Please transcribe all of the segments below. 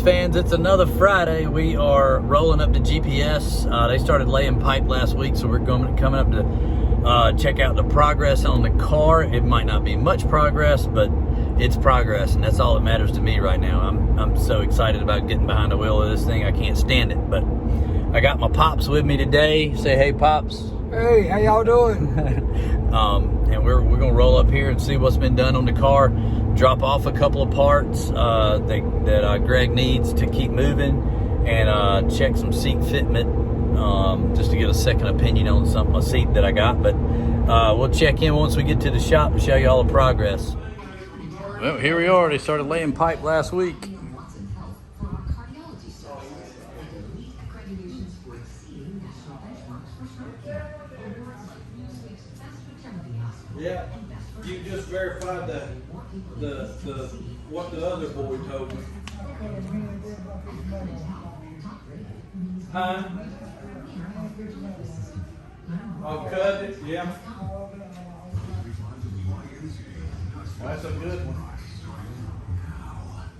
fans, it's another Friday. We are rolling up to GPS. They started laying pipe last week, so we're coming up to check out the progress on the car. It might not be much progress, but it's progress, and that's all that matters to me right now. I'm so excited about getting behind the wheel of this thing. I can't stand it, but I got my pops with me today. Say hey, pops. Hey, how y'all doing? And we're gonna roll up here and see what's been done on the car. Drop off a couple of parts that Greg needs to keep moving, and check some seat fitment just to get a second opinion on a seat that I got. But we'll check in once we get to the shop and show you all the progress. Well, here we are. They started laying pipe last week. Yeah, you just verified what the other boy told me. Huh? I'll cut it, yeah. That's a good one.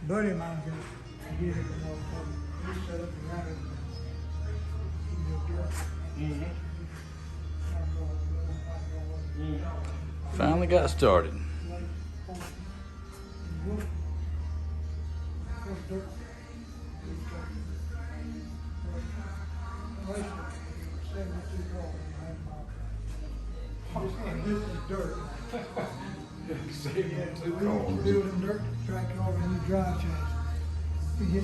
Buddy of mine can get it and all set up around it. Finally got started. This is dirt. Building dirt track over in the dry chain. We get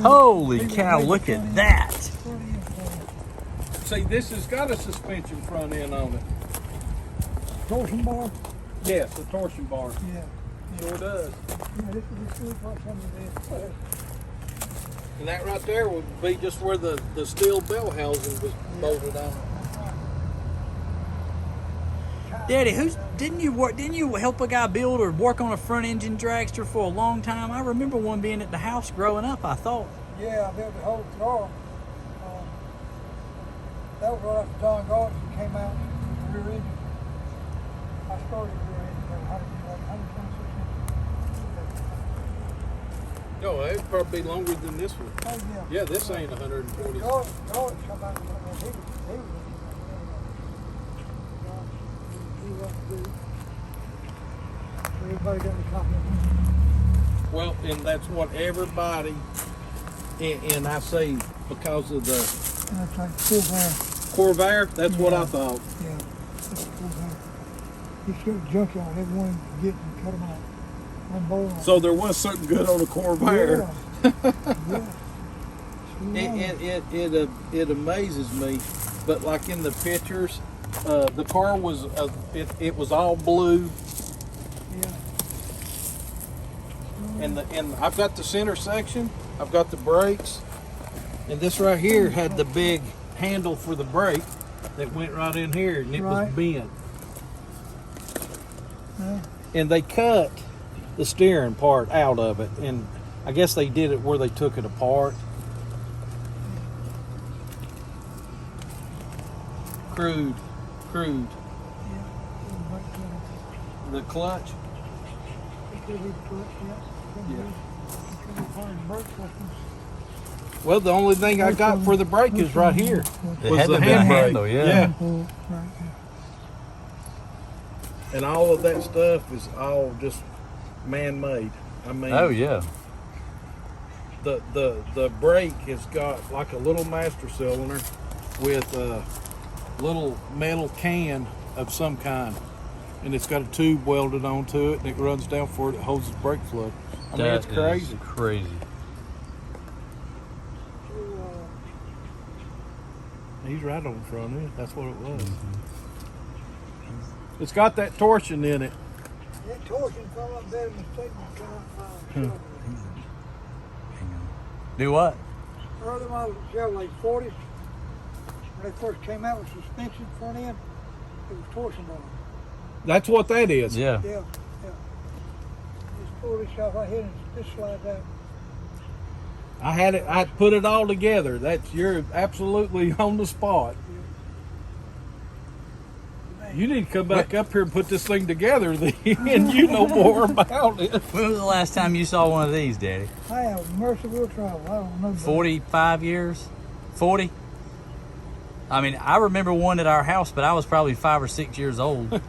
Holy cow, look at that. See, this has got a suspension front end on it. torsion bar. Yes, a torsion bar. Yeah. Sure does. Yeah, this is good for some of this. And that right there would be just where the steel bell housing was bolted on. Daddy, didn't you help a guy build or work on a front engine dragster for a long time? I remember one being at the house growing up, I thought. Yeah, I built the whole car. That was right after John Gordon came out with the rear engine. I started rear engine at 126 inches. Oh, it'd probably be longer than this one. Oh, yeah. Yeah, this ain't 140. Gordon come out with he was everybody got the copy. Well, and that's what everybody, and I say because of the That's like full Corvair, that's what I thought. Yeah, that's full bar. You should junkyard, everyone can get and cut them out. Unbolt them. So there was something good on the Corvair. Yeah. It amazes me, but like in the pictures, the car was it was all blue, Yeah. and I've got the center section, I've got the brakes, and this right here had the big handle for the brake that went right in here, and it was Right. bent. Yeah. And they cut the steering part out of it, and I guess they did it where they took it apart. Crude. The clutch. Well, the only thing I got for the brake is right here. It Was had the to be handbrake. handle, yeah. And all of that stuff is all just man-made. I mean, Oh yeah. The brake has got like a little master cylinder with a little metal can of some kind, and it's got a tube welded onto it, and it runs down for it. It holds the brake fluid. I mean, it's crazy. Crazy. He's right on the front end. That's what it was. It's got that torsion in it. That torsion fell up better than taking Do what? early model Chevrolet 40s, when they first came out with suspension front end, it was torsion on it. That's what that is. Yeah. Yeah. Just pull this off right here and this slides out. I had it. I put it all together. You're absolutely on the spot. You need to come back up here and put this thing together, then you know more about it. When was the last time you saw one of these, Daddy? I have merciful trouble. I don't know. 45 years? 40? I mean, I remember one at our house, but I was probably 5 or 6 years old.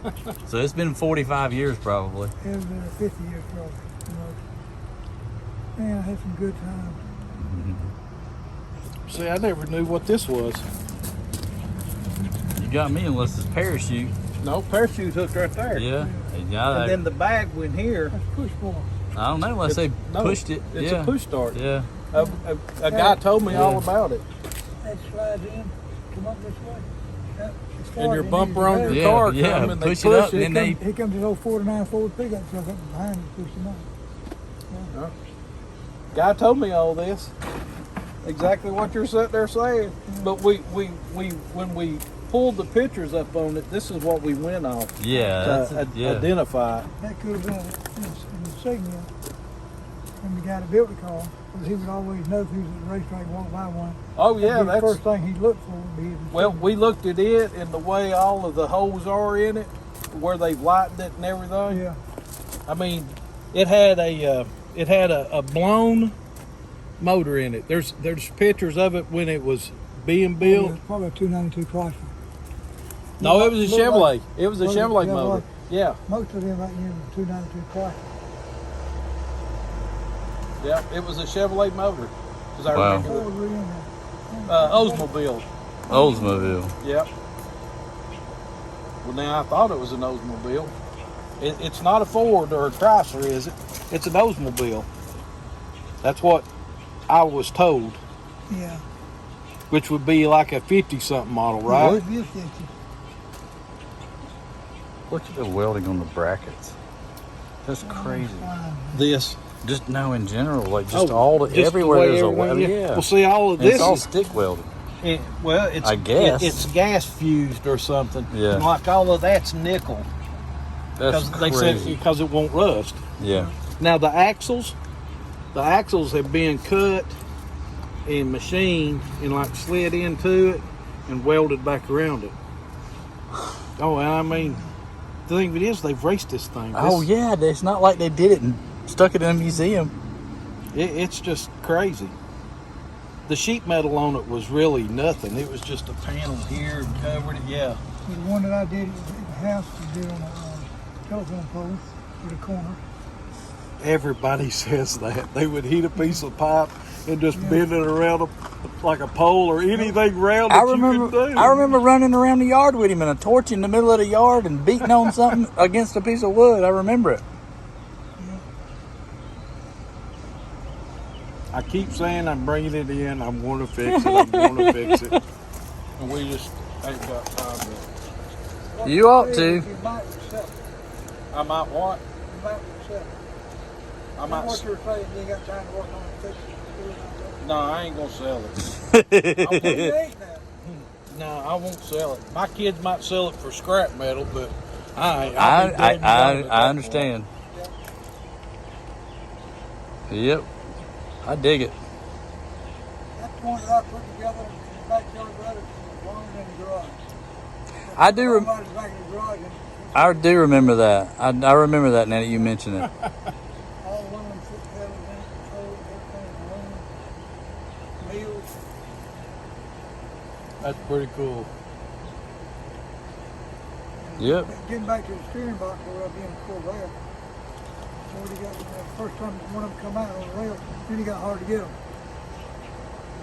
So it's been 45 years probably. It was 50 years probably. Man, I had some good times. See, I never knew what this was. You got me unless it's parachute. No, parachute hook right there. Yeah. And then the bag went here. That's push bar. I don't know unless they pushed it. It's Yeah. a push start. Yeah. A guy told me all about it. That slides in, come up this way. That- as far And as your it bumper needs on to your go. car Yeah, come and they push push it up it. and then Here comes this old 49 Ford pickup truck up behind it, push him up. Guy told me all this. Exactly what you're sitting there saying. But we when we pulled the pictures up on it, this is what we went off Yeah. to Yeah. identify it. That could have been in the signal. And the guy that built the car, because he would always know if he was at the racetrack and walk by one. Oh yeah, That'd be the that's first thing he'd look for would be his well. signal. We looked at it and the way all of the holes are in it, where they've lightened it and everything. Yeah. I mean, it had a blown motor in it. There's pictures of it when it was being built. It was probably a 292 Chrysler. No, it was a Looked Chevrolet. like- It was a was it Chevrolet Chevrolet? motor. Yeah, Most of them right here were 292 Chrysler. yeah. It was a Chevrolet motor. 'Cause I Wow. remember Ford were in there. Oldsmobile. Oldsmobile. Yep. Well, now I thought it was an Oldsmobile. It's not a Ford or a Chrysler, is it? It's an Oldsmobile. That's what I was told, Yeah. which would be like a 50-something model, right? It is 50. Look at the welding on the brackets. That's crazy. Fine. This. Just no, in general, like just Oh, all the just the everywhere way there's a everyone- welding. Yeah. Well, see, all of And this it's all is stick welding. well, it's I guess. it's gas fused or something. Yeah. And like all of that's nickel That's because they said crazy. because it won't rust. Yeah. Now the axles have been cut and machined and like slid into it and welded back around it. Oh, and I mean, the thing of it is, they've raced this thing. Oh yeah, it's not like they did it and stuck it in a museum. It's just crazy. The sheet metal on it was really nothing. It was just a panel here and covered it. Yeah. The one that I did at the house, we did on a telephone pole with a corner. Everybody says that. They would heat a piece of pipe and just bend it around like a pole or anything round that you could do. I remember running around the yard with him and a torch in the middle of the yard and beating on something against a piece of wood. I remember it. I keep saying I'm bringing it in. I'm going to fix it. I'm going to fix it. And we just ain't got time yet. You ought to. You might sell it. I might what? You might sell it. I might. What you're saying, you ain't got time to work on it, fix it. No, I ain't gonna sell it. You ain't now. No, I won't sell it. My kids might sell it for scrap metal, but I ain't. I understand. Yep. I dig it. That's one that I put together in the backyard rather than one in the garage. I do. Somebody's back in the garage and I do remember that. I remember that now that you mention it. all aluminum foot pedals in it, controls, everything, aluminum wheels. That's pretty cool. Yep. Getting back to the steering box where I've been before there. before he got, first time one of them come out on the rail, then he got hard to get them.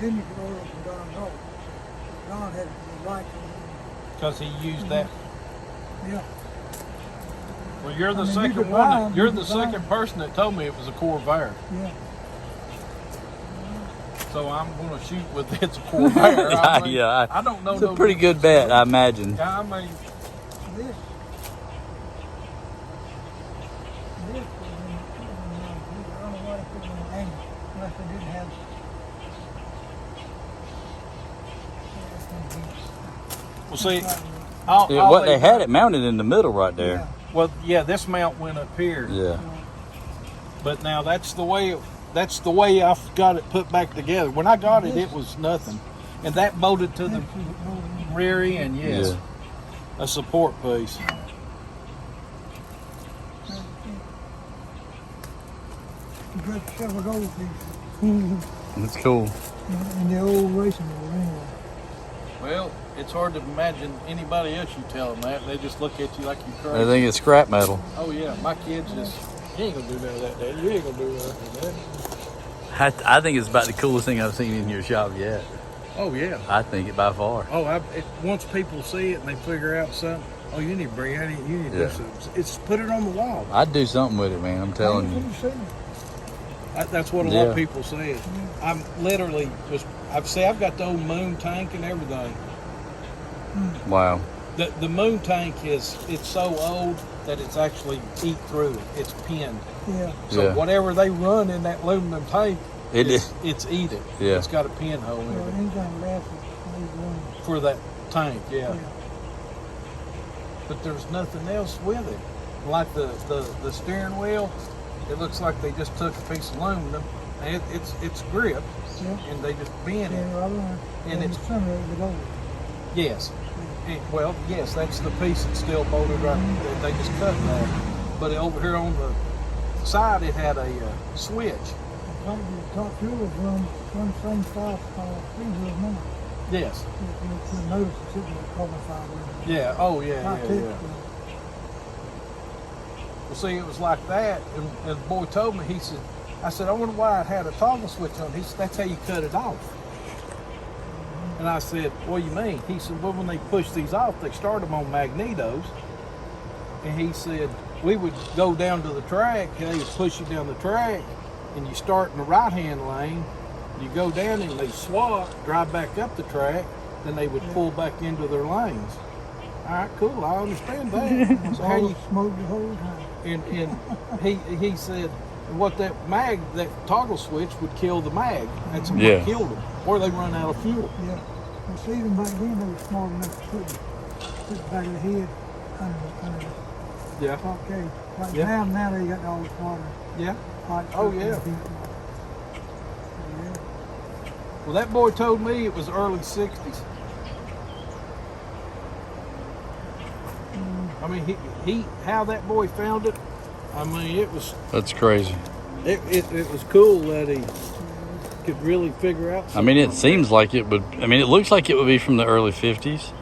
Then you could order them from Don North. Don had the light. Because he used that. Yeah. Well, you're the I mean, you second could one. buy 'em, You're you the could buy second 'em. person that told me it was a Corvair. Yeah. So I'm going to shoot with it's a Corvair. I mean, Yeah, I don't know. It's a pretty good bet, I imagine. Yeah, I mean, This was in, I don't know why they put it on the angle, unless they didn't have. well, see, Yeah, what they had it mounted in the middle right there. Yeah. Well, yeah, this mount went up here. Yeah. But now that's the way I've got it put back together. When I got it, it was nothing, and that bolted to the rear end. Yes, Yeah. a support piece. You got several gold pieces That's cool. in the old racing world anyway. Well, it's hard to imagine anybody else you tell them that. They just look at you like you're I crazy. think it's scrap metal. Oh yeah, my kids just, you ain't gonna do none of that, Dad. You ain't gonna do nothing of that. I think it's about the coolest thing I've seen in your shop yet. Oh yeah. I think it by far. Oh, once people see it and they figure out something, oh, you need to bring it in. You need to do something. It's put it on the wall. I'd do something with it, man. I'm telling you. That's what a lot Yeah. of people say. I'm literally just. I've got the old moon tank and everything. Wow. The moon tank it's so old that it's actually eat through it. It's pinned. Yeah. So Yeah. whatever they run in that aluminum tank, It it's, is. it's eat it. Yeah. It's got a pinhole in Well, it anything left is one. for that tank. Yeah. Yeah. But there's nothing else with it. Like the steering wheel, it looks like they just took a piece of aluminum and it's grip Yeah. and they just bend Yeah, it. I learned. And it's- some of it was over. Yes. Well, yes, that's the piece that's still bolted right. They just cut that. But over here on the side, it had a switch. I think the top fuel was run the same style three wheels now. Yes. You notice it's sitting there carbon fiber. Yeah. Oh, yeah, I yeah, took, yeah. Well, see, it was like that, and the boy told me, he said, I said, I wonder why it had a toggle switch on. He said, that's how you cut it off. And I said, what do you mean? He said, well, when they push these off, they start them on magnetos. And he said, we would go down to the track, and they would push you down the track, and you start in the right-hand lane, you go down and they swap, drive back up the track, then they would pull back into their lanes. All right, cool, I understand that. So how all you smoked the whole time. and he said what that toggle switch would kill the mag. That's what Yeah. killed them, or they run out of fuel. Yeah. Well, see, even back then they were smart enough to put the back of the head under the Yeah. top cage. Like Yeah. now they got all the water. Yeah. Hot Oh, truck yeah. and heat. Yeah. Well, that boy told me it was early '60s. I mean, he how that boy found it. I mean, it was That's crazy. it was cool that he could really figure out. I mean, it seems like it would. I mean, it looks like it would be from the early 50s,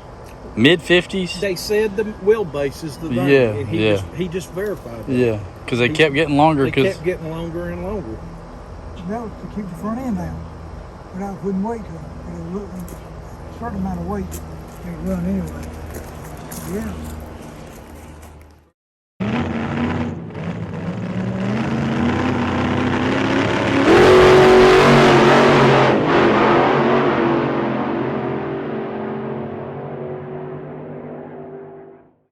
mid 50s. They said the wheelbase is the thing. Yeah, and yeah. He just verified that. Yeah, because they kept getting longer. They Because kept getting longer and longer. That was to keep the front end down. But I wouldn't wait till it. A certain amount of weight they run anyway. Yeah.